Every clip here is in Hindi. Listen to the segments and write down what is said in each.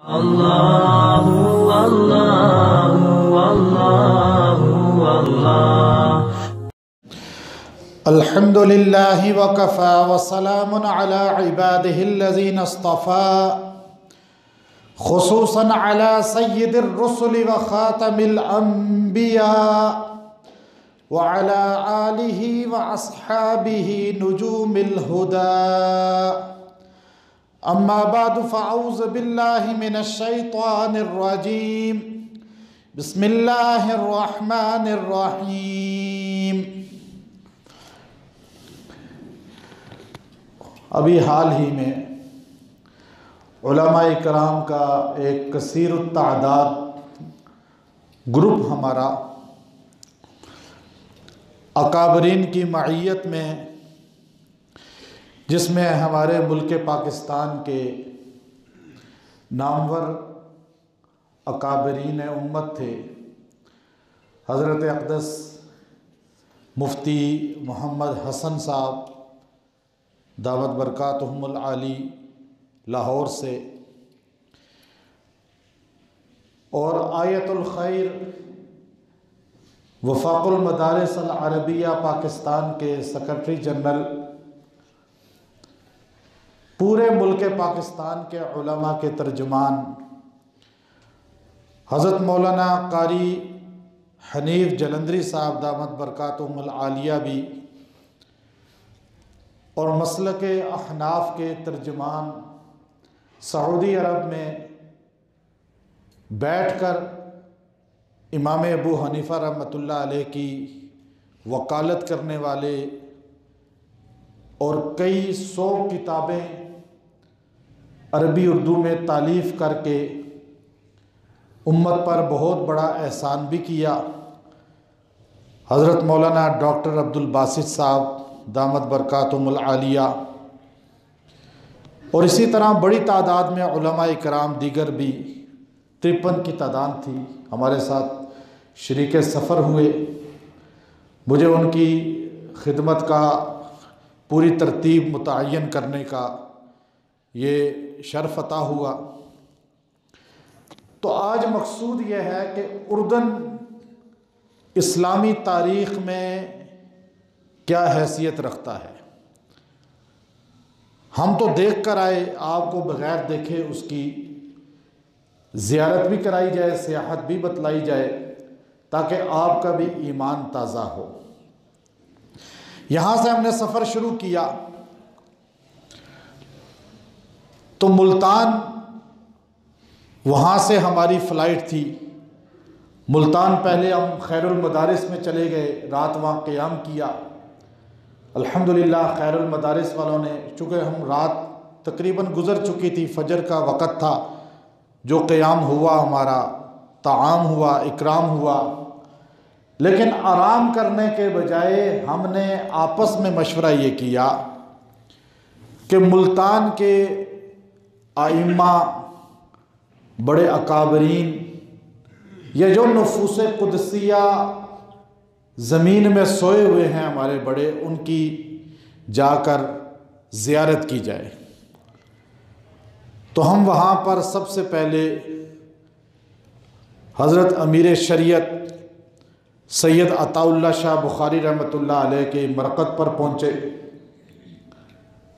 अल्लाहु अल्लाहु अल्लाहु अल्लाह। अल्हम्दुलिल्लाहि व कफ़ा व सलामुन अला इबादिहिल्लज़ीना इस्तफ़ा खुसूसन अला सय्यिदिर रुसुलि व ख़ातमिल अंबिया व अला आलिहि व अस्हाबिहि नुजूमिल हुदा। अम्मा बादु फ़अऊज़ु बिल्लाहि मिनश शैतानिर रजीम। बिस्मिल्लाहिर रहमानिर रहीम। अभी हाल ही में उलमा इकराम का एक कसीर तादाद ग्रुप हमारा अकाबरीन की मईयत में, जिसमें हमारे मुल्क पाकिस्तान के नामवर अकाबरीन उम्मत थे, हज़रत अक़दस मुफ्ती मोहम्मद हसन साहब दावत बरकातुहुमुल आली लाहौर से, और आयतुल खैर वफ़ाक़ुल मदारिस अल अरबिया पाकिस्तान के सेक्रेटरी जनरल, पूरे मुल्क पाकिस्तान के उलमा के तर्जुमान हज़रत मौलाना कारी हनीफ जलंधरी साहब दामत बरकातुहुमुल आलिया भी, और मसलक अहनाफ के तर्जुमान सऊदी अरब में बैठकर इमाम अबू हनीफ़ा रहमतुल्लाह अलैह की वकालत करने वाले और कई 100 किताबें अरबी उर्दू में तालीफ़ करके उम्मत पर बहुत बड़ा एहसान भी किया, हज़रत मौलाना डॉक्टर अब्दुल बासित साहब दामत बरकातुहुमुल आलिया, और इसी तरह बड़ी तादाद में उलमा इकराम दीगर भी 53 की तादाद थी, हमारे साथ शरीक सफ़र हुए। मुझे उनकी खिदमत का पूरी तरतीब मुतय्यन करने का ये शर्फ़ अता हुआ। तो आज मकसूद ये है कि उर्दन इस्लामी तारीख़ में क्या हैसियत रखता है। हम तो देख कर आए, आपको बग़ैर देखे उसकी ज़ियारत भी कराई जाए, सियाहत भी बतलाई जाए, ताकि आपका भी ईमान ताज़ा हो। यहाँ से हमने सफ़र शुरू किया तो मुल्तान, वहाँ से हमारी फ़्लाइट थी। मुल्तान पहले हम खैरुल मदारिस में चले गए, रात वहाँ क़याम किया। अल्हम्दुलिल्लाह खैरुल मदारिस वालों ने, चूँकि हम रात तकरीबन गुज़र चुकी थी, फ़जर का वक़्त था, जो क़याम हुआ हमारा, ताआम हुआ, इकराम हुआ, लेकिन आराम करने के बजाय हमने आपस में मशवरा ये किया कि मुल्तान के आइम्मा, बड़े अकाबरीन, ये जो नफूस कुदसिया ज़मीन में सोए हुए हैं हमारे बड़े, उनकी जाकर ज़ियारत की जाए। तो हम वहाँ पर सबसे पहले हज़रत अमीर शरीयत सैयद अताउल्लाह शाह बुखारी रहमतुल्लाह अलैह के मरक़द पर पहुँचे।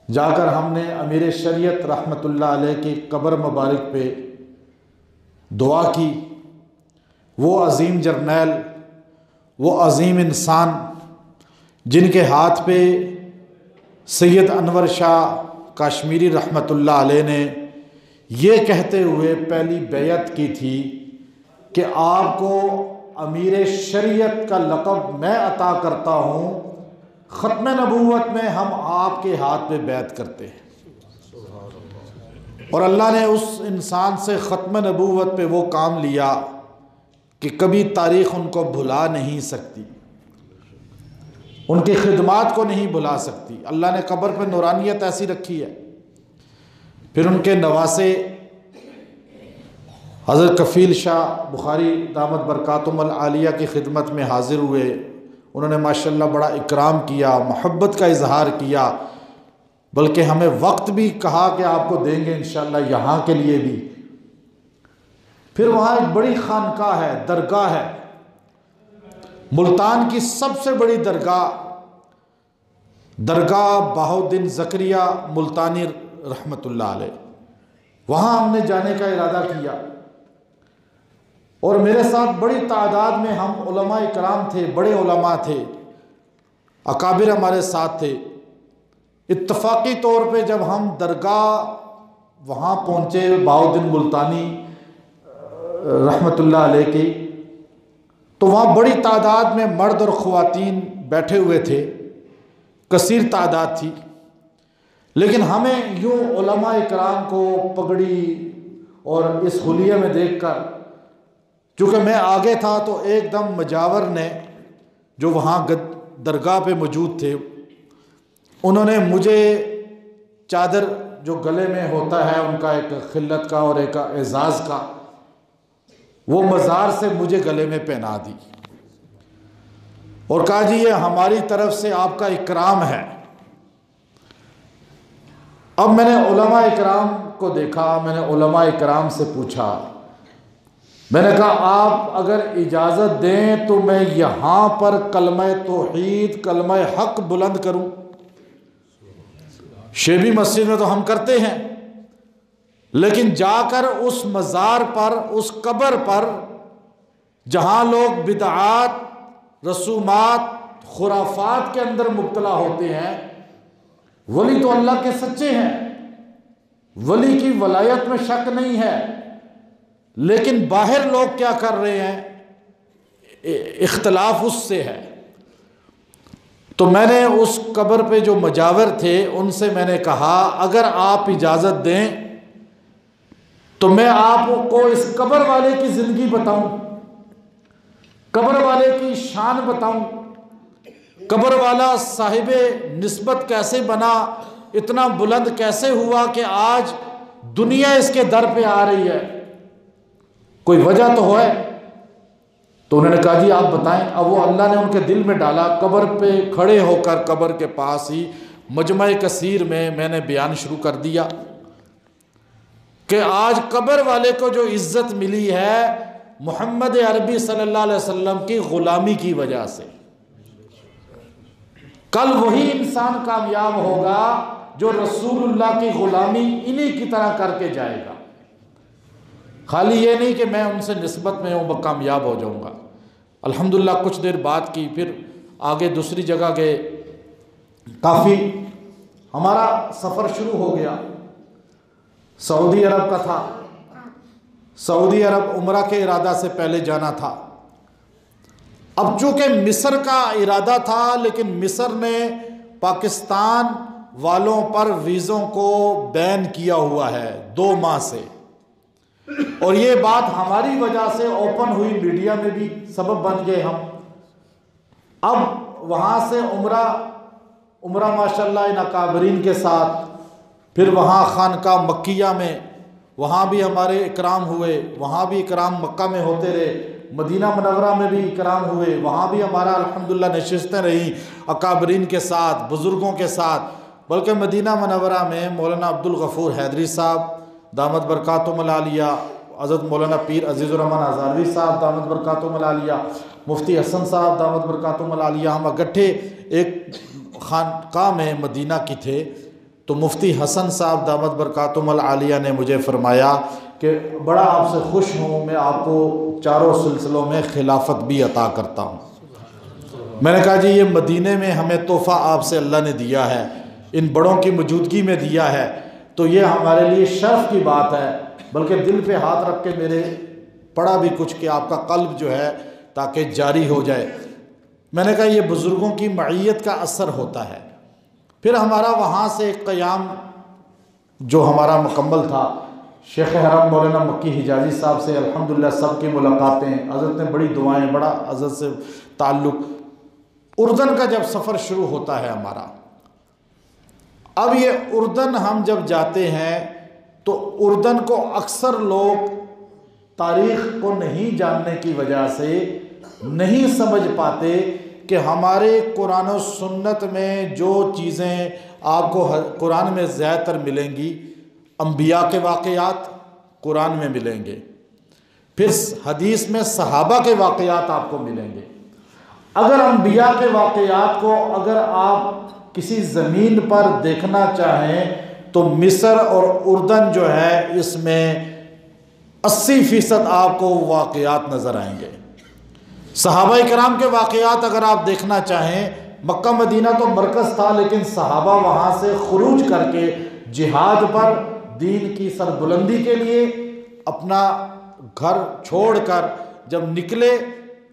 जाकर हमने अमीर शरीयत रहमतुल्लाह अलैह की कब्र मुबारक पे दुआ की। वो अज़ीम जर्नैल, वो अज़ीम इंसान, जिनके हाथ पे सैयद अनवर शाह कश्मीरी रहमतुल्लाह अलैह ने ये कहते हुए पहली बैयत की थी कि आपको अमीर शरीयत का लक़ब मैं अता करता हूँ, ख़त्म नबूवत में हम आपके हाथ पे बैत करते हैं। और अल्लाह ने उस इंसान से ख़त्म नबूवत पे वो काम लिया कि कभी तारीख़ उनको भुला नहीं सकती, उनकी खिदमात को नहीं भुला सकती। अल्लाह ने कब्र पे नूरानियत ऐसी रखी है। फिर उनके नवासे हज़रत कफ़ील शाह बुखारी दामत बरकातुहुमुल आलिया की खिदमत में हाज़िर हुए। उन्होंने माशाल्लाह बड़ा इकराम किया, मोहब्बत का इजहार किया, बल्कि हमें वक्त भी कहा कि आपको देंगे इंशाअल्लाह यहाँ के लिए भी। फिर वहाँ एक बड़ी खानका है, दरगाह है, मुल्तान की सबसे बड़ी दरगाह बहाउद्दीन ज़करिया मुल्तानी रहमतुल्लाह अलैह। वहाँ हमने जाने का इरादा किया और मेरे साथ बड़ी तादाद में हम उलमा इकराम थे, बड़े उलमा थे, अकाबिर हमारे साथ थे। इत्तफाकी तौर पे जब हम दरगाह वहाँ पहुँचे बहाउद्दीन मुल्तानी रहमतुल्लाह अलैह की, तो वहाँ बड़ी तादाद में मर्द और ख़वातीन बैठे हुए थे, कसीर तादाद थी। लेकिन हमें यूँ उलमा इकराम को पगड़ी और इस हुलिये में देखकर, चूँकि मैं आगे था तो एकदम मजावर ने जो वहाँ दरगाह पे मौजूद थे, उन्होंने मुझे चादर जो गले में होता है उनका एक खिल्लत का और एक एजाज़ का, वो मज़ार से मुझे गले में पहना दी और कहा जी ये हमारी तरफ से आपका इकराम है। अब मैंने उलमा इकराम को देखा, मैंने उलमा इकराम से पूछा, मैंने कहा आप अगर इजाज़त दें तो मैं यहाँ पर कलमा तौहीद, कलमा हक बुलंद करूँ। शेबी मस्जिद में तो हम करते हैं, लेकिन जाकर उस मज़ार पर, उस कब्र पर जहाँ लोग बिदआत, रसूमात, खुराफात के अंदर मुब्तला होते हैं, वली तो अल्लाह के सच्चे हैं, वली की वलायत में शक नहीं है, लेकिन बाहर लोग क्या कर रहे हैं, इख्तलाफ उससे है। तो मैंने उस कब्र पे जो मजावर थे उनसे मैंने कहा अगर आप इजाज़त दें तो मैं आपको इस कब्र वाले की ज़िंदगी बताऊं, कब्र वाले की शान बताऊं, कब्र वाला साहिबे निस्बत कैसे बना, इतना बुलंद कैसे हुआ कि आज दुनिया इसके दर पे आ रही है, कोई वजह तो है। तो उन्होंने कहा जी आप बताएं। अब वो अल्लाह ने उनके दिल में डाला, कब्र पे खड़े होकर कब्र के पास ही मजमा कसीर में मैंने बयान शुरू कर दिया कि आज कब्र वाले को जो इज्जत मिली है मोहम्मद अरबी सल्लल्लाहु अलैहि वसल्लम की ग़ुलामी की वजह से। कल वही इंसान कामयाब होगा जो रसूलुल्लाह की ग़ुलामी इन्हीं की तरह करके जाएगा। खाली ये नहीं कि मैं उनसे निस्बत में हूँ कामयाब हो जाऊँगा। अल्हम्दुलिल्लाह कुछ देर बाद की, फिर आगे दूसरी जगह गए, काफ़ी हमारा सफ़र शुरू हो गया। सऊदी अरब का था, सऊदी अरब उम्रा के इरादा से पहले जाना था। अब चूँकि मिस्र का इरादा था, लेकिन मिस्र ने पाकिस्तान वालों पर वीज़ों को बैन किया हुआ है 2 माह से, और ये बात हमारी वजह से ओपन हुई, मीडिया में भी सबब बन गए हम। अब वहाँ से उम्रा माशाल्लाह इन अकाबरीन के साथ, फिर वहाँ खानका मक्किया में वहाँ भी हमारे इकराम हुए, वहाँ भी इकराम मक्का में होते रहे, मदीना मुनव्वरा में भी इकराम हुए, वहाँ भी हमारा अल्हम्दुलिल्लाह नशिस्तें रहीं अकाबरीन के साथ, बुज़ुर्गों के साथ। बल्कि मदीना मुनव्वरा में मौलाना अब्दुल गफ़ूर हैदरी साहब दामद बरकातुहुल आलिया, हज़रत मौलाना पीर अज़ीज़ुर्रहमान हज़ारवी साहब दामद बरकातुहुल आलिया, मुफ्ती हसन साहब दामद बरकातुहुल आलिया, हम इकट्ठे एक खानका में मदीना की थे। तो मुफ्ती हसन साहब दामद बरकातुहुल आलिया ने मुझे फ़रमाया कि बड़ा आपसे खुश हूँ, मैं आपको चारों सिलसिलों में खिलाफत भी अता करता हूँ। मैंने कहा जी ये मदीने में हमें तोहफ़ा आपसे अल्लाह ने दिया है, इन बड़ों की मौजूदगी में दिया है, तो ये हमारे लिए शर्फ की बात है। बल्कि दिल पे हाथ रख के मेरे पढ़ा भी कुछ कि आपका कल्ब जो है ताकि जारी हो जाए। मैंने कहा ये बुज़ुर्गों की मईयत का असर होता है। फिर हमारा वहाँ से क़याम जो हमारा मुकम्मल था, शेख हरम मौलाना मक्की हिजाज़ी साहब से अल्हम्दुलिल्लाह सब की मुलाकातें, हज़रत ने बड़ी दुआएं, बड़ा हज़रत से ताल्लुक़। उर्दन का जब सफ़र शुरू होता है हमारा, अब ये उर्दन हम जब जाते हैं तो उर्दन को अक्सर लोग तारीख़ को नहीं जानने की वजह से नहीं समझ पाते कि हमारे कुरान और सुन्नत में जो चीज़ें आपको कुरान में ज़्यादातर मिलेंगी, अंबिया के वाक़यात कुरान में मिलेंगे, फिर हदीस में सहाबा के वाक़यात आपको मिलेंगे। अगर अंबिया के वाक़यात को अगर आप किसी ज़मीन पर देखना चाहें तो मिस्र और उर्दन जो है इसमें 80% आपको वाक़यात नज़र आएंगे। सहाबा कराम के वाक़यात अगर आप देखना चाहें, मक्का मदीना तो मरकज़ था, लेकिन सहाबा वहाँ से खुरूज करके जिहाद पर दीन की सरबुलंदी के लिए अपना घर छोड़कर जब निकले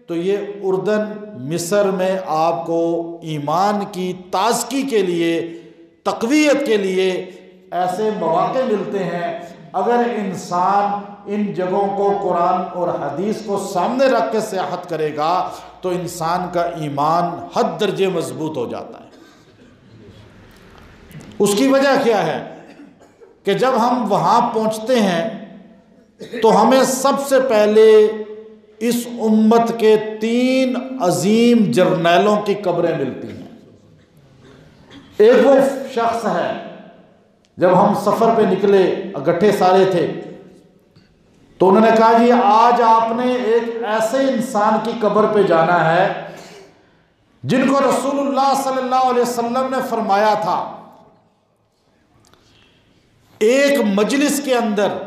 तो ये उर्दन मिस्र में आपको ईमान की ताज़गी के लिए, तक़वियत के लिए ऐसे मौक़े मिलते हैं। अगर इंसान इन जगहों को कुरान और हदीस को सामने रख के सियाहत करेगा तो इंसान का ईमान हद दर्जे मजबूत हो जाता है। उसकी वजह क्या है कि जब हम वहाँ पहुँचते हैं तो हमें सबसे पहले इस उम्मत के 3 अजीम जर्नैलों की कब्रें मिलती हैं। एक वो शख्स है, जब हम सफ़र पे निकले, इकट्ठे सारे थे, तो उन्होंने कहा कि आज आपने एक ऐसे इंसान की कब्र पे जाना है जिनको रसूलुल्लाह सल्लल्लाहु अलैहि वसल्लम ने फरमाया था, एक मजलिस के अंदर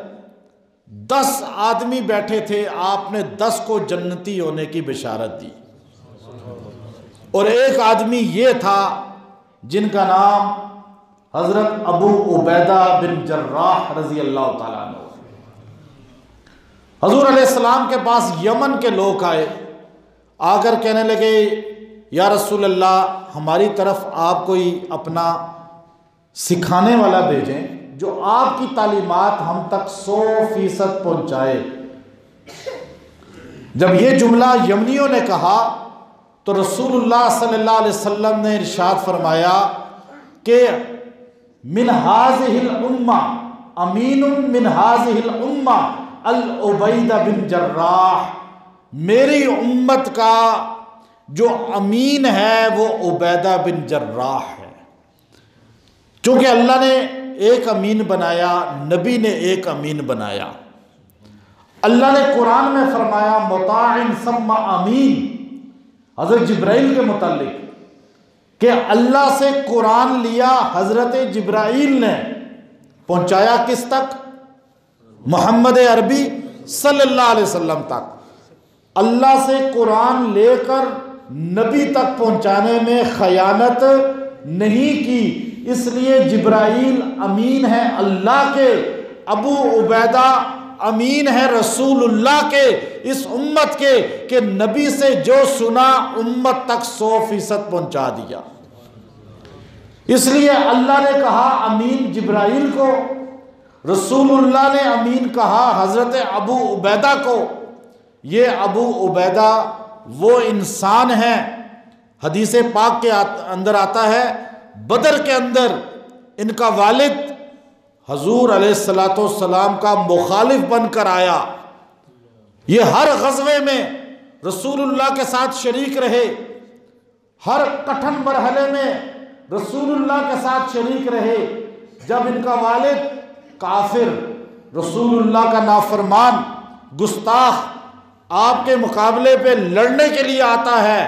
10 आदमी बैठे थे, आपने 10 को जन्नती होने की बिशारत दी, और एक आदमी ये था जिनका नाम हज़रत अबू उबैदा बिन जर्राह रज़ी अल्लाह ताला अन्हु। हजूर अलैहिस्सलाम के पास यमन के लोग आए, आकर कहने लगे, या रसूल अल्लाह, हमारी तरफ आप कोई अपना सिखाने वाला भेजें जो आपकी तालीमात हम तक 100% पहुंचाए। जब ये जुमला यमनियों ने कहा तो रसूलुल्लाह सल्लल्लाहु अलैहि वसल्लम ने इरशाद फरमाया कि मिन हाज़िहिल उम्मा अमीनुन मिन हाज़िहिल उम्मा अल उबैदा बिन जर्राह, मेरी उम्मत का जो अमीन है वो उबैदा बिन जर्राह है। क्योंकि अल्लाह ने एक अमीन बनाया, नबी ने एक अमीन बनाया। अल्लाह ने कुरान में फरमाया मुताइन सम्मा अमीन, हज़रत जिब्राइल के मुतालिक, कि अल्लाह से कुरान लिया हज़रत जिब्राइल ने, पहुंचाया किस तक? मोहम्मद अरबी सल्लल्लाहु अलैहि वसल्लम तक। अल्लाह से कुरान लेकर नबी तक पहुंचाने में खयानत नहीं की, इसलिए जिब्राइल अमीन है अल्लाह के, अबू उबैदा अमीन है रसूलुल्लाह के, इस उम्मत के, कि नबी से जो सुना उम्मत तक 100% पहुंचा दिया। इसलिए अल्लाह ने कहा अमीन जिब्राइल को, रसूलुल्लाह ने अमीन कहा हज़रत अबू उबैदा को। ये अबू उबैदा वो इंसान है, हदीस पाक के अंदर आता है, बदर के अंदर इनका वालिद हजूर अलैहिस्सलातो सलाम का मुखालिफ बनकर आया। ये हर ग़ज़वे में रसूलुल्लाह के साथ शरीक रहे, हर कठिन मरहले में रसूलुल्लाह के साथ शरीक रहे। जब इनका वालिद काफिर, रसूलुल्लाह का नाफरमान, गुस्ताख आपके मुकाबले पे लड़ने के लिए आता है,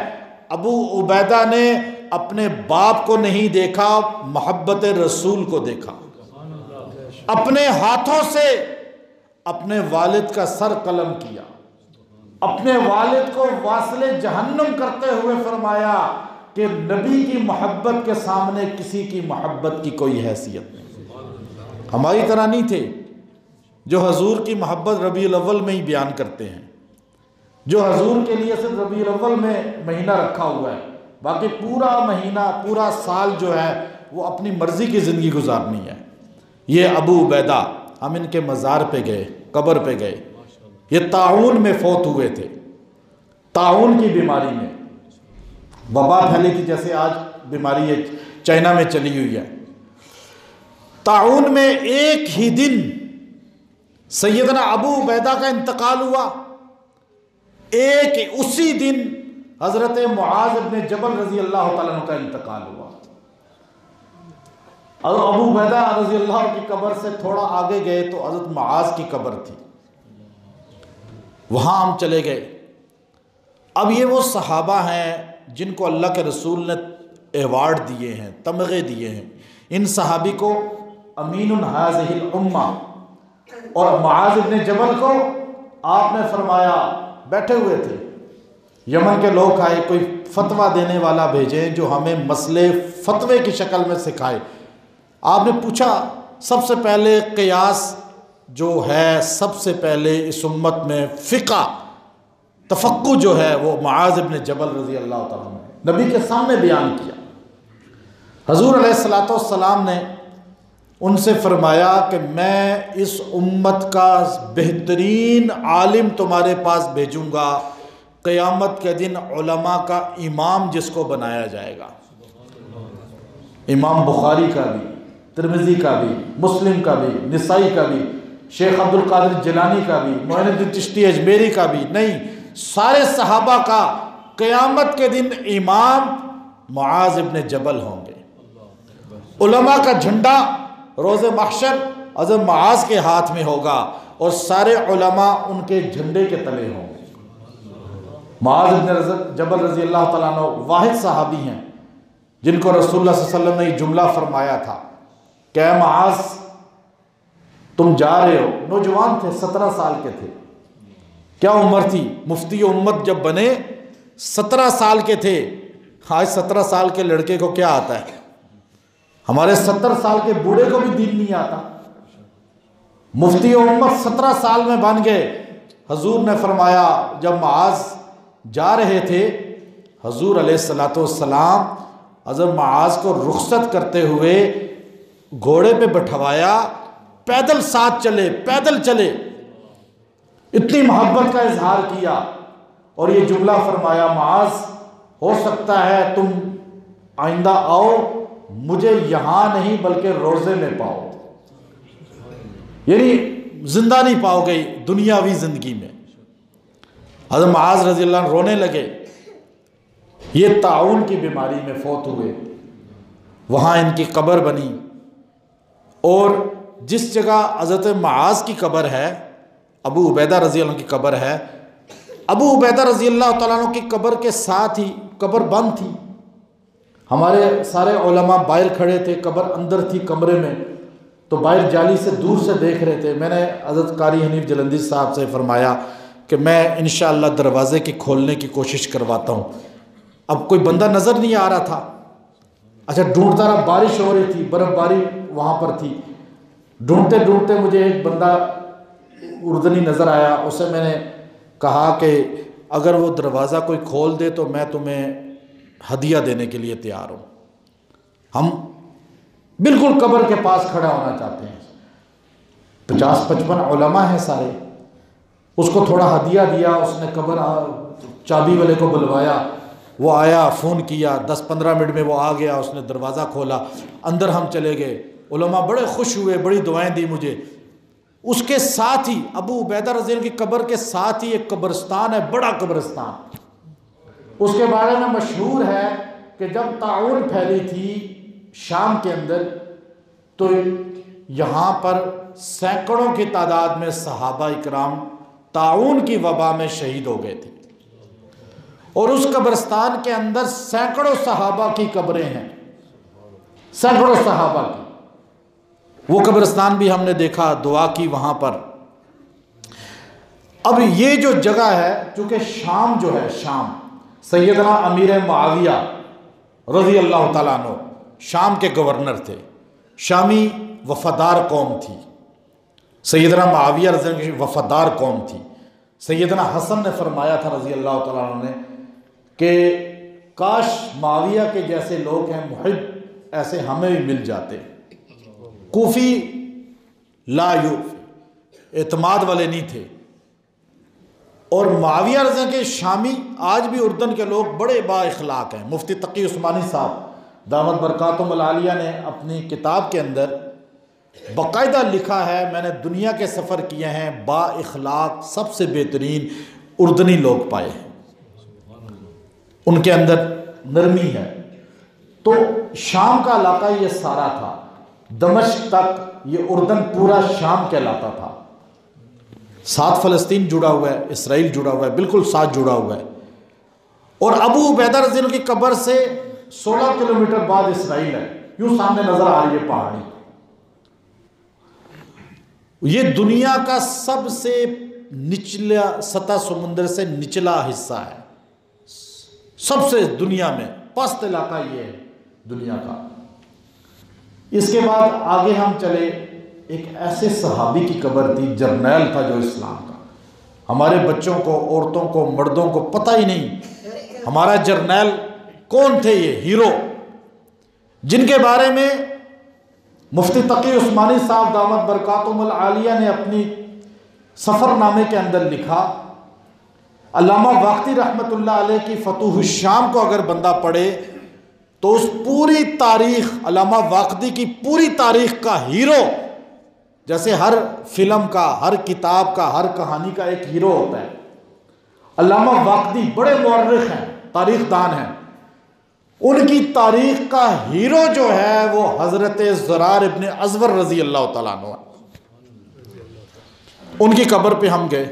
अबू उबैदा ने अपने बाप को नहीं देखा, मोहब्बत रसूल को देखा। अपने हाथों से अपने वालिद का सर कलम किया, अपने वालिद को वासले जहन्नुम करते हुए फरमाया कि नबी की मोहब्बत के सामने किसी की मोहब्बत की कोई हैसियत नहीं। हमारी तरह नहीं थे जो हजूर की मोहब्बत रबीउल अव्वल में ही बयान करते हैं, जो हजूर के लिए सिर्फ रबीउल अव्वल में महीना रखा हुआ है, बाकी पूरा महीना, पूरा साल जो है वो अपनी मर्जी की ज़िंदगी गुजारनी है। ये अबू उबैदा, हम इनके मज़ार पे गए, कब्र पे गए, ये ताउन में फौत हुए थे। ताउन की बीमारी में, वबा फैली थी, जैसे आज बीमारी है चाइना में चली हुई है। ताउन में एक ही दिन सैयदना अबू उबैदा का इंतकाल हुआ, एक उसी दिन हज़रत मुआज़ इब्न जबल रज़ी अल्लाह तआला अन्हु का इंतकाल हुआ। और अबू उबैदा रज़ी अल्लाह की कब्र से थोड़ा आगे गए तो हज़रत मुआज़ की कब्र थी। वहाँ हम चले गए। अब ये वो सहाबा हैं जिनको अल्लाह के रसूल ने एवार्ड दिए हैं, तमगे दिए हैं। इन सहाबी को अमीनुन हाज़िहिल उम्मा और मुआज़ इब्न जबल को आपने फरमाया, बैठे हुए थे, यमन के लोग आए, कोई फतवा देने वाला भेजें जो हमें मसले फतवे की शक्ल में सिखाए। आपने पूछा, सबसे पहले क़ियास जो है, सबसे पहले इस उम्मत में फ़िक़ा तफ़क्कुह जो है वो मुआज़ इब्न जबल रज़ी अल्लाह तआला ने नबी के सामने बयान किया। हज़ूर अलैहिस्सलातु वस्सलाम ने उनसे फरमाया कि मैं इस उम्मत का बेहतरीन आलिम तुम्हारे पास भेजूँगा, क़यामत के दिन उलमा का इमाम जिसको बनाया जाएगा। इमाम बुखारी का भी, तिरमिज़ी का भी, मुस्लिम का भी, निसाई का भी, शेख अब्दुल कादिर जिलानी का भी, मोइनुद्दीन चिश्ती अजमेरी का भी, नहीं, सारे सहाबा का क़यामत के दिन इमाम मुआज़ इब्न जबल होंगे। उलमा का झंडा रोज़े महशर हज़रत मुआज़ के हाथ में होगा और सारे उलमा उनके झंडे के तले होंगे। मुआज़ इब्न जबल रज़ी अल्लाह तआला अन्हु वाहिद सहाबी हैं जिनको रसूलुल्लाह सल्लल्लाहु अलैहि वसल्लम ने जुमला फरमाया था कि मुआज़ तुम जा रहे हो। नौजवान थे, 17 साल के थे। क्या उम्र थी? मुफ्ती उम्मत जब बने 17 साल के थे। आज 17 साल के लड़के को क्या आता है? हमारे 70 साल के बूढ़े को भी दीन नहीं आता। मुफ्ती उम्मत 17 साल में बन गए। हजूर ने फरमाया, जब मुआज़ जा रहे थे, हजूर अलैहिस्सलातु वस्सलाम हज़रत मुआज़ को रुखसत करते हुए घोड़े पे बैठवाया, पैदल साथ चले, पैदल चले, इतनी मोहब्बत का इजहार किया और ये जुमला फरमाया, मुआज़ हो सकता है तुम आइंदा आओ, मुझे यहाँ नहीं बल्कि रोज़े में पाओ, यानी जिंदा नहीं पाओगे दुनियावी ज़िंदगी में। हज़रत मुआज़ रज़ी अल्लाह अन्हु रोने लगे। ये ताउन की बीमारी में फौत हुए। वहाँ इनकी कब्र बनी और जिस जगह हज़रत मुआज़ की कब्र है, अबू उबैदा रज़ी अल्लाह की कब्र है, अबू उबैदा रज़ी अल्लाह तआला अन्हु की कब्र के साथ ही कब्र बंद थी। हमारे सारे उलमा बाहर खड़े थे, कब्र अंदर थी कमरे में, तो बाहर जाली से दूर से देख रहे थे। मैंने हज़रत कारी हनीफ जलंधी साहब से फरमाया कि मैं इंशाअल्लाह दरवाज़े की खोलने की कोशिश करवाता हूँ। अब कोई बंदा नज़र नहीं आ रहा था। अच्छा, ढूंढता रहा, बारिश हो रही थी, बर्फ़बारी वहाँ पर थी। ढूंढते ढूंढते मुझे एक बंदा उर्दनी नज़र आया। उससे मैंने कहा कि अगर वो दरवाज़ा कोई खोल दे तो मैं तुम्हें हदिया देने के लिए तैयार हूँ। हम बिल्कुल कब्र के पास खड़ा होना चाहते हैं। 50-55 उलमा हैं सारे। उसको थोड़ा हदिया दिया, उसने कब्र चाबी वाले को बुलवाया, वो आया, फ़ोन किया, 10-15 मिनट में वो आ गया, उसने दरवाज़ा खोला, अंदर हम चले गए। उलमा बड़े खुश हुए, बड़ी दुआएं दी मुझे। उसके साथ ही अबू उबैदा रज़ी अल्लाह की कब्र के साथ ही एक कब्रिस्तान है, बड़ा कब्रिस्तान। उसके बारे में मशहूर है कि जब ताउन फैली थी शाम के अंदर, तो यहाँ पर सैकड़ों की तादाद में सहाबा इकराम ताउन की वबा में शहीद हो गए थे। और उस कब्रिस्तान के अंदर सैकड़ों सहाबा की कब्रें हैं, सैकड़ों सहाबा की। वो कब्रिस्तान भी हमने देखा, दुआ की वहाँ पर। अब ये जो जगह है, चूँकि शाम जो है, शाम, सैयदना अमीर मुआविया रज़ी अल्लाह तआला अन्हु शाम के गवर्नर थे। शामी वफ़ादार कौम थी। सैयदना मुआविया रज़ी अल्लाह की वफ़ादार कौम थी। सैयदना हसन ने फरमाया था रज़ी अल्लाह तआला अन्हु ने कि काश मुआविया के जैसे लोग हैं मुहिब, ऐसे हमें भी मिल जाते। कूफी लायूफ एतमाद वाले नहीं थे। और मुआविया रज़ा के शामी आज भी उर्दन के लोग बड़े बाइखलाक हैं। मुफ्ती तकी उस्मानी साहब दामत बरकातुहुल आलिया ने अपनी किताब के अंदर बाकायदा लिखा है, मैंने दुनिया के सफ़र किए हैं, बाइखलाक सबसे बेहतरीन उर्दनी लोग पाए हैं, उनके अंदर नरमी है। तो शाम का इलाका ये सारा था, दमिश्क तक ये उर्दन पूरा शाम कहलाता था। साथ फ़लस्तीन जुड़ा हुआ है, इसराइल जुड़ा हुआ है, बिल्कुल साथ जुड़ा हुआ है। और अबू उबैदा रज़ी अल्लाह की कब्र से 16 किलोमीटर बाद इसराइल है, यूं सामने नजर आ रही है पहाड़ी। ये दुनिया का सबसे निचला सतह समुद्र से निचला हिस्सा है, सबसे दुनिया में पस्त इलाका ये है दुनिया का। इसके बाद आगे हम चले, एक ऐसे सहाबी की कब्र थी, जर्नैल था जो इस्लाम का। हमारे बच्चों को, औरतों को, मर्दों को पता ही नहीं हमारा जर्नैल कौन थे। ये हीरो जिनके बारे में मुफ्ती तकी उस्मानी साहब दामत बरकातुहुल आलिया ने अपनी सफ़रनामे के अंदर लिखा, अल्लामा वाक़दी रहमतुल्लाह अलैह की फतूह शाम को अगर बंदा पढ़े तो उस पूरी तारीख, अल्लामा वाक़दी की पूरी तारीख का हीरो, जैसे हर फिल्म का, हर किताब का, हर कहानी का एक हीरो होता है, अल्लामा वाक़दी बड़े मुअर्रिख़ हैं, तारीख़दान हैं। उनकी तारीख का हीरो जो है वो हज़रत ज़रार इब्न अज़वर रज़ी अल्लाह तआला अन्हु है। उनकी कब्र पे हम गए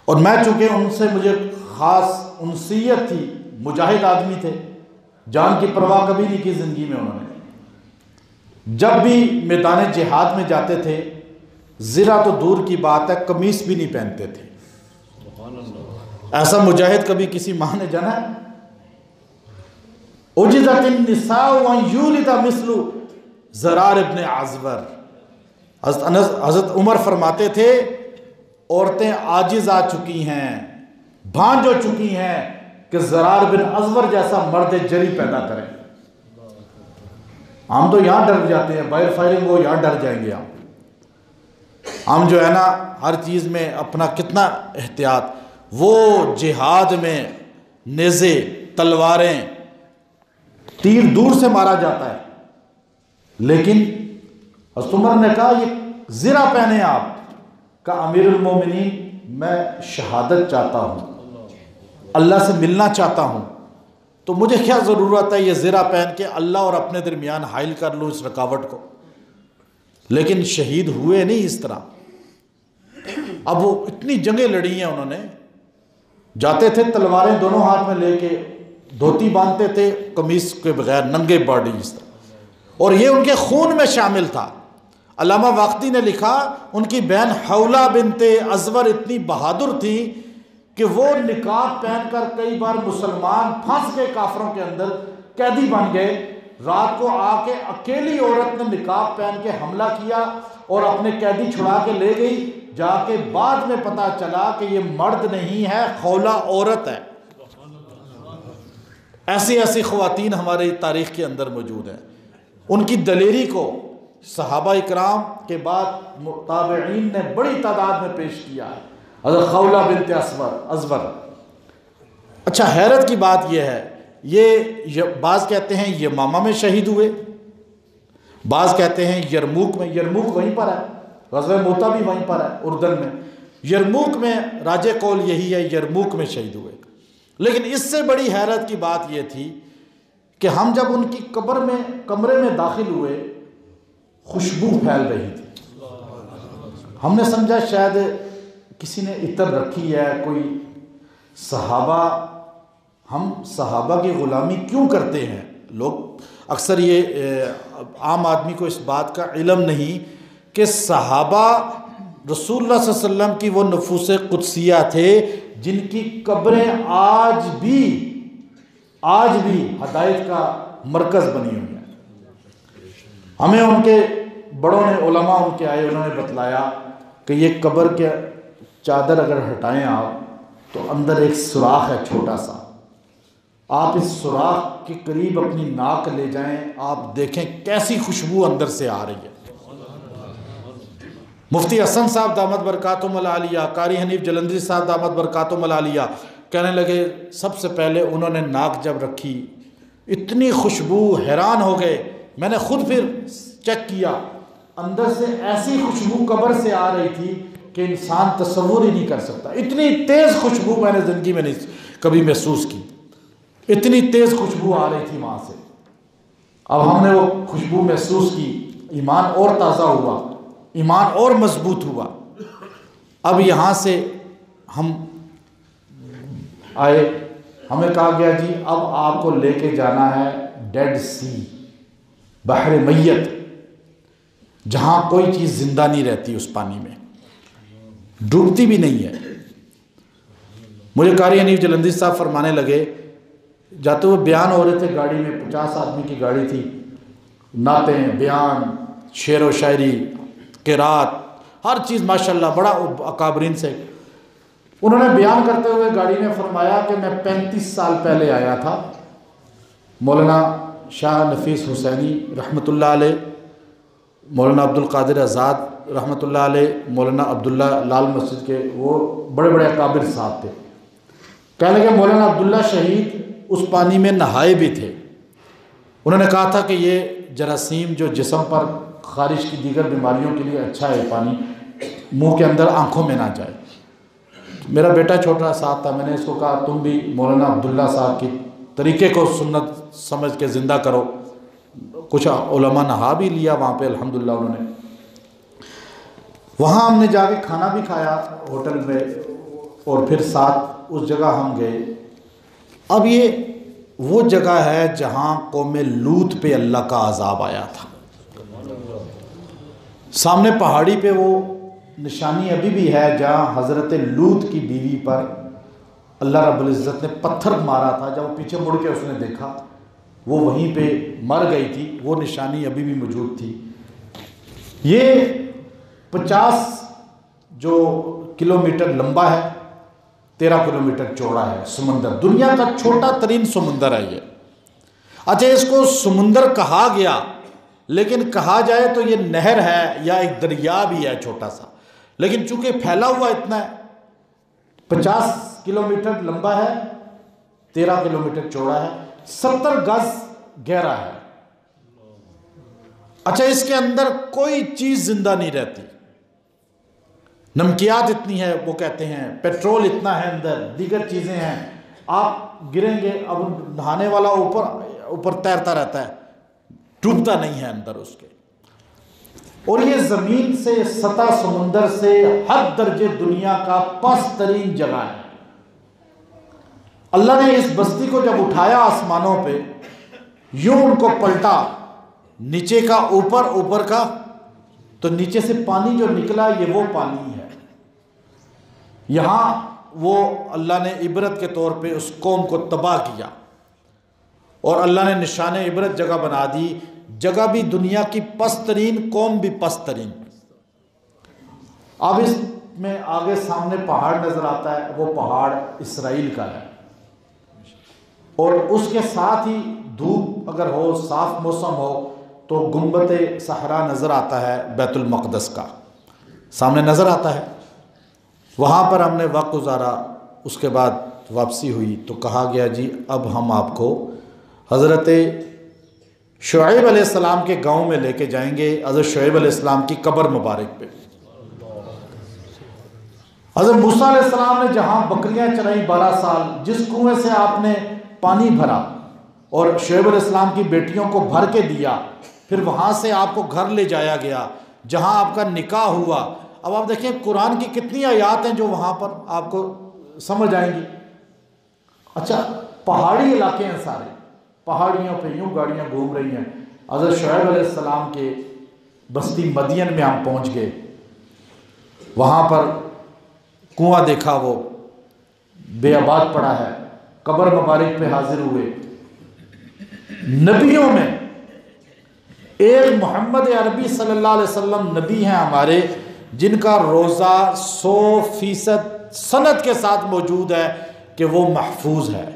और मैं चूँकि उनसे मुझे ख़ास उनसीयत थी, मुजाहिद आदमी थे, जान की परवाह कभी नहीं की ज़िंदगी में उन्होंने। जब भी मैदान जिहाद में जाते थे, ज़रा तो दूर की बात है, कमीज़ भी नहीं पहनते थे। ऐसा मुजाहिद कभी किसी माँ ने जाना है? उजिज़तिन निसाउ व यूलिदा मिस्लु ज़रार इब्न अज़वर। हज़रत उमर फरमाते थे, औरतें आजिज़ आ चुकी हैं, भांज हो चुकी हैं कि ज़रार बिन अज़वर जैसा मर्द जरी पैदा करें। हम तो यहाँ डर जाते हैं, बाहर फायरिंग हो यहाँ डर जाएंगे हम जो है ना, हर चीज़ में अपना कितना एहतियात। वो जिहाद में नेज़े, तलवारें, तीर दूर से मारा जाता है, लेकिन हज़रत उमर ने कहा ये ज़रा पहने आप, का अमीरुल मोमिनीन मैं शहादत चाहता हूँ, अल्लाह से मिलना चाहता हूँ, तो मुझे क्या ज़रूरत है ये ज़रा पहन के अल्लाह और अपने दरमियान हाइल कर लूँ इस रुकावट को। लेकिन शहीद हुए नहीं इस तरह। अब वो इतनी जंगें लड़ी हैं उन्होंने, जाते थे तलवारें दोनों हाथ में लेके, धोती बांधते थे कमीज के बगैर, नंगे बॉडी इस तरह, और ये उनके खून में शामिल था। अल्लामा वाक़दी ने लिखा, उनकी बहन हौला बिनते अज़वर इतनी बहादुर थी कि वो निकाब पहनकर कई बार मुसलमान फंस गए काफरों के अंदर, कैदी बन गए। रात को आके अकेली औरत ने निकाब पहन के हमला किया और अपने कैदी छुड़ा के ले गई। जाके बाद में पता चला कि ये मर्द नहीं है, खौला औरत है। ऐसी ऐसी ख़वातीन हमारी तारीख़ के अंदर मौजूद हैं। उनकी दलेरी को सहाबा इकराम के बाद ताबईन ने बड़ी तादाद में पेश किया है। हज़रत खौला बिनते अज़वर। अच्छा, हैरत की बात यह है, ये बाज़ कहते हैं यमामा में शहीद हुए, बाज़ कहते हैं यरमूक में। यरमूक वहीं पर है, ग़ज़वा मूता भी वहीं पर है उर्दन में। यरमूक में राजे कौल यही है, यरमूक में शहीद हुए। लेकिन इससे बड़ी हैरत की बात यह थी कि हम जब उनकी कमरे में दाखिल हुए, खुशबू फैल रही थी। हमने समझा शायद किसी ने इतर रखी है, कोई सहाबा, हम सहाबा की ग़ुलामी क्यों करते हैं लोग। अक्सर ये आम आदमी को इस बात का इल्म नहीं कि सहाबा रसूलुल्लाह सल्लल्लाहु अलैहि वसल्लम की वो नफूस कुदसिया थे जिनकी कब्रें आज भी हदायत का मरकज़ बनी हुई है। हमें उनके बड़ों ने, उलमा उनके आए, उन्होंने बतलाया कि ये कब्र के चादर अगर हटाएं आप तो अंदर एक सुराख है छोटा सा, आप इस सुराख के करीब अपनी नाक ले जाएं, आप देखें कैसी खुशबू अंदर से आ रही है। मुफ्ती हसन साहब दामत बरकातुहुल आलिया, कारी हनीफ जलंधरी साहब दामत बरकातुहुल आलिया कहने लगे, सबसे पहले उन्होंने नाक जब रखी इतनी खुशबू, हैरान हो गए। मैंने खुद फिर चेक किया, अंदर से ऐसी खुशबू कब्र से आ रही थी कि इंसान तस्वुर ही नहीं कर सकता। इतनी तेज़ खुशबू मैंने ज़िंदगी में नहीं कभी महसूस की, इतनी तेज़ खुशबू आ रही थी वहाँ से। अब हमने वो खुशबू महसूस की, ईमान और ताज़ा हुआ, ईमान और मजबूत हुआ। अब यहाँ से हम आए, हमें कहा गया जी अब आपको लेके जाना है डेड सी, बहर मैयत, जहाँ कोई चीज़ जिंदा नहीं रहती, उस पानी में डूबती भी नहीं है। मुझे कारी हनीफ जलंधी साहब फरमाने लगे, जाते हुए बयान हो रहे थे गाड़ी में, 50 आदमी की गाड़ी थी, नातें, बयान, शेर व शायरी, किरात, हर चीज़ माशाल्लाह, बड़ा अकाबरीन से। उन्होंने बयान करते हुए गाड़ी में फरमाया कि मैं 35 साल पहले आया था, मौलाना शाह नफीस हुसैनी रहमतुल्लाह अलैह, मौलाना अब्दुल कादिर आज़ाद रहमतुल्लाह अलैह, मौलाना अब्दुल्ला लाल मस्जिद के वो बड़े बड़े अकाबिर साहब थे। कहने लगे मौलाना अब्दुल्ला शहीद उस पानी में नहाए भी थे। उन्होंने कहा था कि ये जरासीम जो जिस्म पर खारिश की दीगर बीमारियों के लिए अच्छा है, पानी मुंह के अंदर आंखों में ना जाए। मेरा बेटा छोटा साथ था, मैंने इसको कहा तुम भी मौलाना अब्दुल्ला साहब की तरीके को सुन्नत समझ के ज़िंदा करो। कुछ उलमा नहा भी लिया वहाँ पे अल्हम्दुलिल्लाह उन्होंने। वहाँ हमने जाके खाना भी खाया होटल में, और फिर साथ उस जगह हम गए। अब ये वो जगह है जहाँ कौम लूत पे अल्लाह का अजाब आया था। सामने पहाड़ी पे वो निशानी अभी भी है जहाँ हज़रत लूत की बीवी पर अल्लाह रब्बुल इज़्ज़त ने पत्थर मारा था। जब वो पीछे मुड़ के उसने देखा वो वहीं पे मर गई थी, वो निशानी अभी भी मौजूद थी। ये 50 जो किलोमीटर लंबा है, 13 किलोमीटर चौड़ा है समुंदर, दुनिया का छोटा तरीन समुंदर है ये। अच्छा, इसको समुंदर कहा गया, लेकिन कहा जाए तो ये नहर है या एक दरिया भी है छोटा सा, लेकिन चूंकि फैला हुआ इतना है, 50 किलोमीटर लंबा है, 13 किलोमीटर चौड़ा है, 70 गज गहरा है। अच्छा, इसके अंदर कोई चीज जिंदा नहीं रहती। नमकियात इतनी है, वो कहते हैं पेट्रोल इतना है अंदर, दीगर चीजें हैं। आप गिरेंगे, अब नहाने वाला ऊपर ऊपर तैरता रहता है, डूबता नहीं है अंदर उसके। और ये जमीन से, सतह समुंदर से हद दर्जे दुनिया का पस्त तरीन जगह है। अल्लाह ने इस बस्ती को जब उठाया आसमानों पे, यूं उनको पलटा, नीचे का ऊपर, ऊपर का, तो नीचे से पानी जो निकला ये वो पानी है। यहां वो अल्लाह ने इबरत के तौर पे उस कौम को तबाह किया, और अल्लाह ने निशान इबरत जगह बना दी। जगह भी दुनिया की पस्तरीन, कौम भी पस्तरीन। अब इसमें आगे सामने पहाड़ नजर आता है, वो पहाड़ इसराइल का है, और उसके साथ ही धूप अगर हो, साफ मौसम हो, तो गुंबद सहरा नज़र आता है, बैतुल मक़दस का सामने नज़र आता है। वहाँ पर हमने वक्त गुजारा, उसके बाद वापसी हुई तो कहा गया जी अब हम आपको हज़रत शुएब अलैहिस्सलाम के गांव में लेके जाएंगे, हज़रत शुएब अलैहिस्सलाम की कब्र मुबारक पे। हज़रत मूसा अलैहिस्सलाम ने जहाँ बकरियाँ चराई 12 साल, जिस कुएं से आपने पानी भरा और शुएब अलैहिस्सलाम की बेटियों को भर के दिया, फिर वहाँ से आपको घर ले जाया गया जहाँ आपका निकाह हुआ। अब आप देखिए कुरान की कितनी आयात हैं जो वहाँ पर आपको समझ आएंगी। अच्छा, पहाड़ी इलाके हैं सारे, पहाड़ियों पे यूं गाड़ियाँ घूम रही हैं। हज़रत शुएब अलैहिस्सलाम के बस्ती मदियन में हम पहुँच गए, वहाँ पर कुआं देखा, वो बेआबाद पड़ा है, कब्र मुबारक पे हाजिर हुए। नबियों में एक मोहम्मद अरबी सल्लल्लाहु अलैहि वसल्लम नबी हैं हमारे, जिनका रोज़ा 100% सनद के साथ मौजूद है कि वो महफूज है।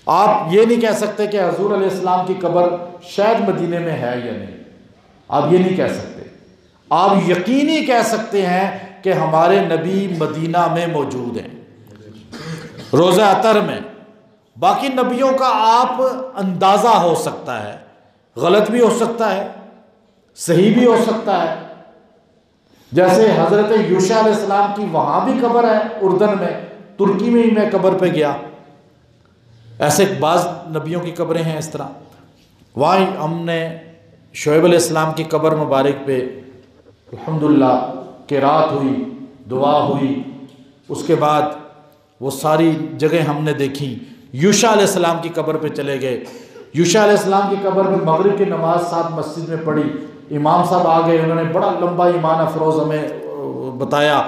आप ये नहीं कह सकते कि हजूर अलैहिस्सलाम की कब्र शायद मदीने में है या नहीं, आप ये नहीं कह सकते। आप यकीनी कह सकते हैं कि हमारे नबी मदीना में मौजूद हैं, रोज़ा अतर में। बाकी नबियों का आप अंदाज़ा हो सकता है, गलत भी हो सकता है, सही भी हो सकता है। जैसे हज़रत यूशा अलैहिस्सलाम की वहाँ भी कब्र है उर्दन में, तुर्की में ही मैं कब्र पे गया। ऐसे बाज़ नबियों की कब्रें हैं इस तरह। वहाँ हमने शुएब अलैहिस्सलाम की कब्र मुबारक पे अल्हम्दुलिल्लाह किरात हुई, दुआ हुई, उसके बाद वो सारी जगह हमने देखी। यूशा अलैहिस्सलाम की कब्र पे चले गए। यूशा अलैहिस्सलाम की कब्र पे मगरिब की नमाज साथ मस्जिद में पढ़ी। इमाम साहब आ गए, उन्होंने बड़ा लंबा ईमान अफरोज़ हमें बताया।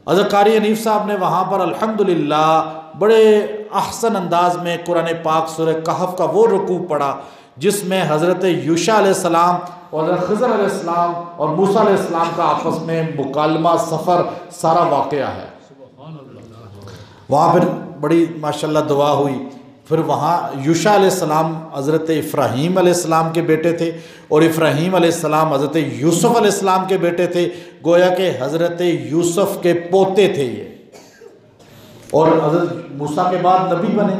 हज़रत कारी हनीफ साहब ने वहाँ पर अल्हम्दुलिल्लाह बड़े अहसन अंदाज में कुरान पाक सूरह कहफ का वो रुकू पढ़ा जिसमें हज़रत यूशा अलैहिस्सलाम और हज़रत खिज़र अलैहिस्सलाम और मूसा अलैहिस्सलाम का आपस में मुकालमा, सफ़र, सारा वाक़या है। वहाँ फिर बड़ी माशाल्लाह दुआ हुई। फिर वहाँ यूशा अलैहिस्सलाम हज़रत इब्राहीम अलैहिस्सलाम के बेटे थे और इब्राहीम अलैहिस्सलाम हज़रत यूसुफ़ अलैहिस्सलाम के बेटे थे। गोया के हज़रत यूसुफ़ के पोते थे ये, और हज़रत मूसा के बाद नबी बने।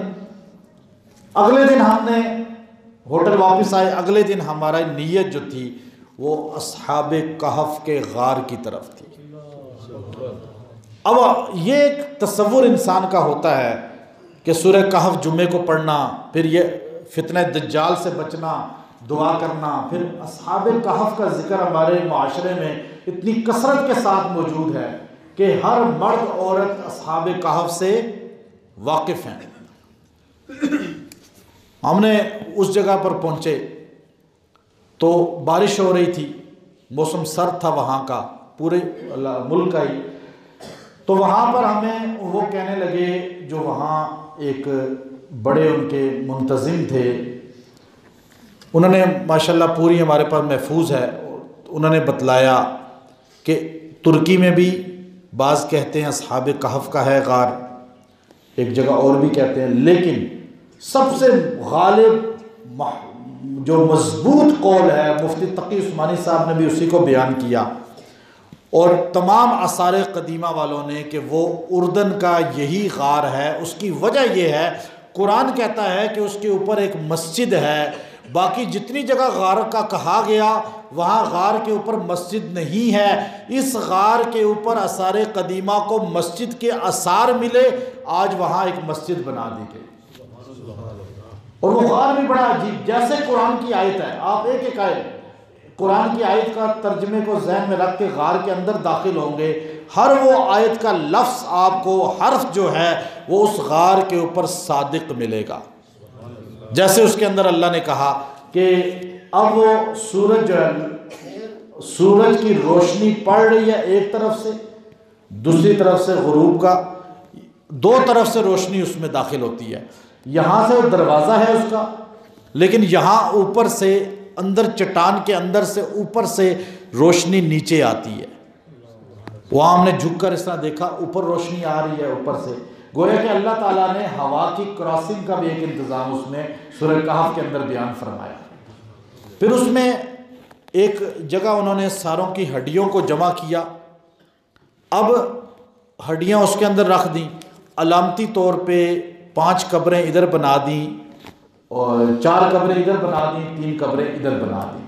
अगले दिन हमने होटल वापस आए। अगले दिन हमारा नीयत जो थी वो अस्हाबे कहफ के गार की तरफ थी। अब ये एक तसव्वुर इंसान का होता है कि सूरह कहफ जुम्मे को पढ़ना, फिर ये फितने दज्जाल से बचना, दुआ करना, फिर अस्हाबे कहफ का जिक्र हमारे माशरे में इतनी कसरत के साथ मौजूद है कि हर मर्द औरत अस्हाबे कहफ से वाकिफ़ हैं। हमने उस जगह पर पहुँचे तो बारिश हो रही थी, मौसम सर्द था वहाँ का, पूरे मुल्क का ही। तो वहाँ पर हमें वो कहने लगे, जो वहाँ एक बड़े उनके मुंतज़िम थे, उन्होंने माशाल्लाह पूरी हमारे पास महफूज है, उन्होंने बतलाया कि तुर्की में भी बाज़ कहते हैं अस्हाबे कहफ का है गार, एक जगह और भी कहते हैं, लेकिन सबसे गालिब जो मजबूत कौल है मुफ्ती तकी उस्मानी साहब ने भी उसी को बयान किया, और तमाम आसार कदीमा वालों ने, कि वो उर्दन का यही गार है। उसकी वजह यह है, कुरान कहता है कि उसके ऊपर एक मस्जिद है। बाकी जितनी जगह गार का कहा गया वहाँ गार के ऊपर मस्जिद नहीं है। इस गार के ऊपर आसार कदीमा को मस्जिद के आसार मिले, आज वहाँ एक मस्जिद बना दी गई। और वो गार भी बड़ा अजीब, जैसे कुरान की आयत है। आप एक एक आयत कुरान की आयत का तर्जमे को जहन में रख के गार के अंदर दाखिल होंगे, हर वो आयत का लफ्ज़ आपको, हर्फ जो है वो उस गार के ऊपर सादिक मिलेगा। जैसे उसके अंदर अल्लाह ने कहा कि अब वो सूरज जो है, सूरज की रोशनी पड़ रही है एक तरफ से, दूसरी तरफ से गुरूब का, दो तरफ से रोशनी उसमें दाखिल होती है। यहाँ से दरवाज़ा है उसका, लेकिन यहाँ ऊपर से अंदर, चट्टान के अंदर से ऊपर से रोशनी नीचे आती है। वहाँ हमने झुककर इस तरह देखा, ऊपर रोशनी आ रही है ऊपर से। गोया कि अल्लाह ताला ने हवा की क्रॉसिंग का भी एक इंतज़ाम उसमें सूरह कहफ के अंदर बयान फरमाया। फिर उसमें एक जगह उन्होंने सारों की हड्डियों को जमा किया। अब हड्डियाँ उसके अंदर रख दी, अलामती तौर पे 5 कब्रें इधर बना दी और 4 कब्रें इधर बना दी, 3 कब्रें इधर बना दी।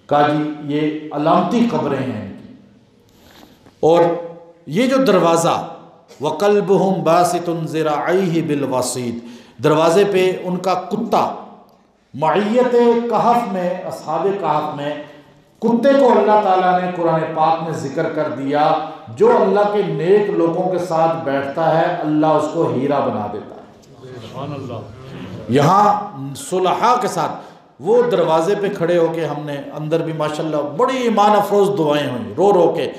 कहा जी ये अलामती कब्रें हैं इनकी। और ये जो दरवाज़ा, वक़ल्बुहुम बासितुन ज़िराइहि बिलवसीद, दरवाज़े पे उनका कुत्ता, मईयत कहफ में, अस्हाबे कहफ में कुत्ते को अल्लाह ताला ने कुरान पाक में ज़िक्र कर दिया। जो अल्लाह के नेक लोगों के साथ बैठता है अल्लाह उसको हीरा बना देता है। यहाँ सुलहा के साथ वो दरवाजे पे खड़े होके हमने अंदर भी माशाल्लाह बड़ी ईमान अफरोज़ दुआएं हुई, रो रो के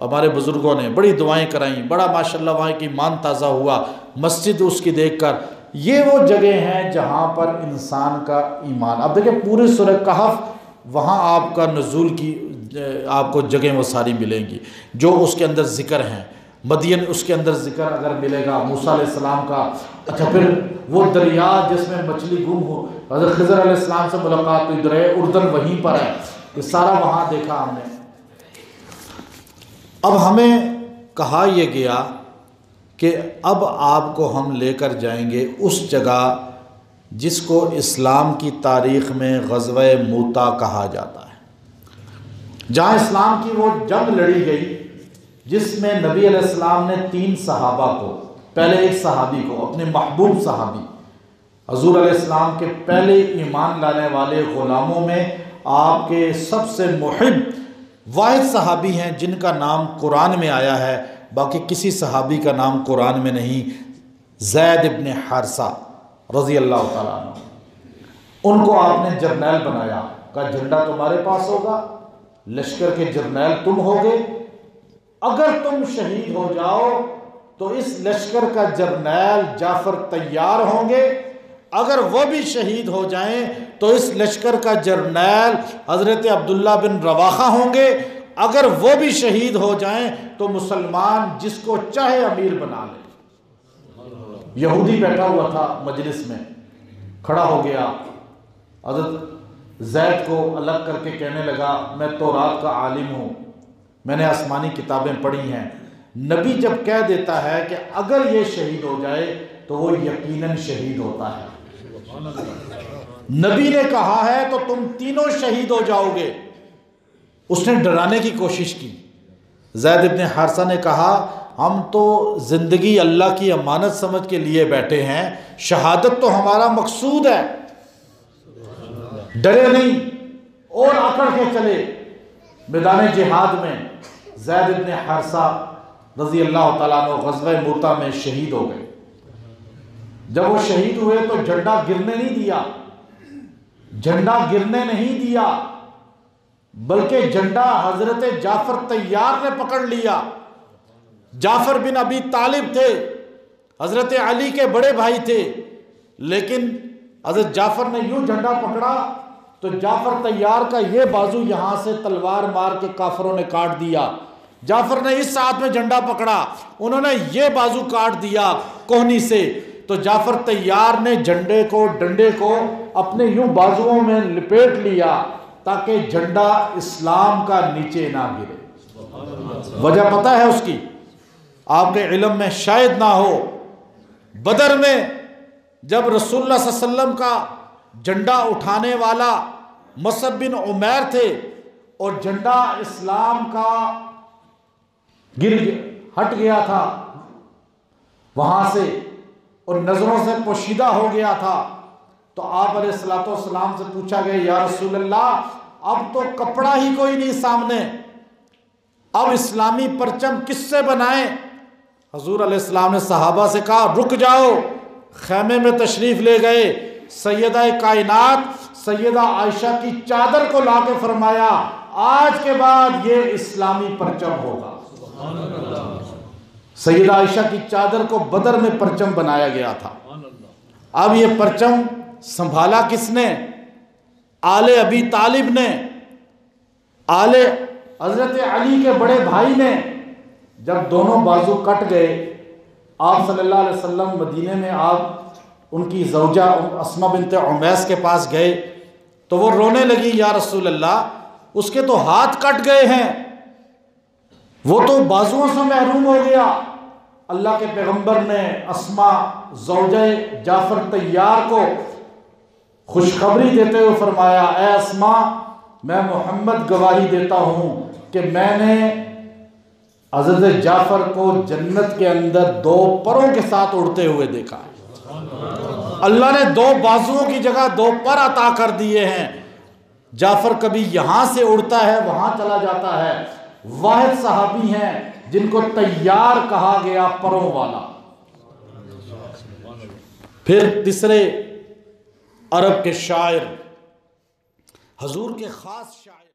हमारे बुज़ुर्गों ने बड़ी दुआएं कराई, बड़ा माशाल्लाह वहाँ की ईमान ताज़ा हुआ मस्जिद उसकी देखकर। ये वो जगह हैं जहाँ पर इंसान का ईमान, अब देखिए पूरे सूरह कहफ, वहाँ आपका नज़ूल की आपको जगह वो सारी मिलेंगी जो उसके अंदर ज़िक्र हैं। मदियन उसके अंदर ज़िक्र अगर मिलेगा मूसा अलैहिस्सलाम का। अच्छा, फिर वो दरिया जिसमें मछली गुम हो, हज़रत खिज़र अलैहिस्सलाम से मुलाकात हुई, दरिया उर्दन वहीं पर है, ये सारा वहाँ देखा हमने। अब हमें कहा यह गया कि अब आपको हम लेकर जाएंगे उस जगह जिसको इस्लाम की तारीख़ में ग़ज़वे मूता कहा जाता है, जहाँ इस्लाम की वो जंग लड़ी गई जिसमें नबी अलैहिस्सलाम ने 3 सहाबा को, पहले एक सहाबी को, अपने महबूब सहाबी हज़ूर अलैहिस्सलाम के पहले ईमान लाने वाले ग़ुलामों में आपके सबसे मुहिब वाहिद सहाबी हैं जिनका नाम कुरान में आया है, बाकी किसी सहाबी का नाम कुरान में नहीं। ज़ैद इब्न हारिसा रज़ी अल्लाह ताला अन्हु, उनको आपने जर्नैल बनाया, का झंडा तुम्हारे पास होगा, लश्कर के जर्नैल तुम होगे, अगर तुम शहीद हो जाओ तो इस लश्कर का जर्नैल जाफर तैयार होंगे, अगर वो भी शहीद हो जाएं तो इस लश्कर का जर्नैल हज़रत अब्दुल्ला बिन रवाहा होंगे, अगर वो भी शहीद हो जाएं तो मुसलमान जिसको चाहे अमीर बना ले। यहूदी बैठा हुआ था मजलिस में, खड़ा हो गया, हज़रत ज़ैद को अलग करके कहने लगा, मैं तौरात का आलिम हूँ, मैंने आसमानी किताबें पढ़ी हैं, नबी जब कह देता है कि अगर ये शहीद हो जाए तो वो यकीनन शहीद होता है। नबी ने कहा है तो तुम तीनों शहीद हो जाओगे। उसने डराने की कोशिश की। ज़ैद इब्न हारिसा ने कहा, हम तो ज़िंदगी अल्लाह की अमानत समझ के लिए बैठे हैं, शहादत तो हमारा मकसूद है, डरे नहीं और आकड़ के चले मैदान जिहाद में। ज़ैद इब्न हारिसा रज़ी अल्लाह ताला अन्हु ग़ज़वा मूता में शहीद हो गए। जब वो शहीद हुए तो झंडा गिरने नहीं दिया, झंडा गिरने नहीं दिया, बल्कि झंडा हज़रत जाफर तैयार ने पकड़ लिया। जाफर बिन अबी तालिब थे, हज़रत अली के बड़े भाई थे, लेकिन हज़रत जाफर ने यूं झंडा पकड़ा तो जाफर तैयार का ये बाजू यहां से तलवार मार के काफरों ने काट दिया। जाफर ने इस हाथ में झंडा पकड़ा, उन्होंने ये बाजू काट दिया कोहनी से, तो जाफर तैयार ने झंडे को, डंडे को अपने यूं बाजुओं में लिपेट लिया ताकि झंडा इस्लाम का नीचे ना गिरे। वजह पता है उसकी? आपके इल्म में शायद ना हो, बदर में जब रसूलुल्लाह सल्लल्लाहु अलैहि वसल्लम का झंडा उठाने वाला मुसअब बिन उमैर थे और झंडा इस्लाम का हट गया था वहां से और नजरों से पोशीदा हो गया था, तो आप अलैहिस्सलाम से पूछा गया, या रसूल अल्लाह, अब तो कपड़ा ही कोई नहीं सामने, अब इस्लामी परचम किससे बनाएं? हुजूर अलैहिस्सलाम ने सहाबा से कहा, रुक जाओ। खैमे में तशरीफ ले गए, सैयदा कायनात सैयदा आयशा की चादर को लाके फरमाया, आज के बाद ये इस्लामी परचम होगा। सैयदा आयशा की चादर को बदर में परचम बनाया गया था। अब ये परचम संभाला किसने? आले अबी तालिब ने, आले हजरत अली के बड़े भाई ने। जब दोनों बाजू कट गए, आप सल्लल्लाहु अलैहि वसल्लम मदीने में आप उनकी ज़ौजा अस्मा बिनते उमैस के पास गए तो वो रोने लगी, या रसूल अल्लाह, उसके तो हाथ कट गए हैं, वो तो बाजुओं से महरूम हो गया। अल्लाह के पैगंबर ने अस्मा ज़ौजा जाफर तैयार को खुशखबरी देते हुए फरमाया, ए अस्मा, मैं मोहम्मद गवाही देता हूँ कि मैंने हज़रत जाफर को जन्नत के अंदर दो परों के साथ उड़ते हुए देखा है। अल्लाह ने दो बाजुओं की जगह दो पर अता कर दिए हैं। जाफर कभी यहां से उड़ता है, वहां चला जाता है। वाहिद सहाबी हैं जिनको तैयार कहा गया, परों वाला। फिर तीसरे अरब के शायर, हुजूर के खास शायर।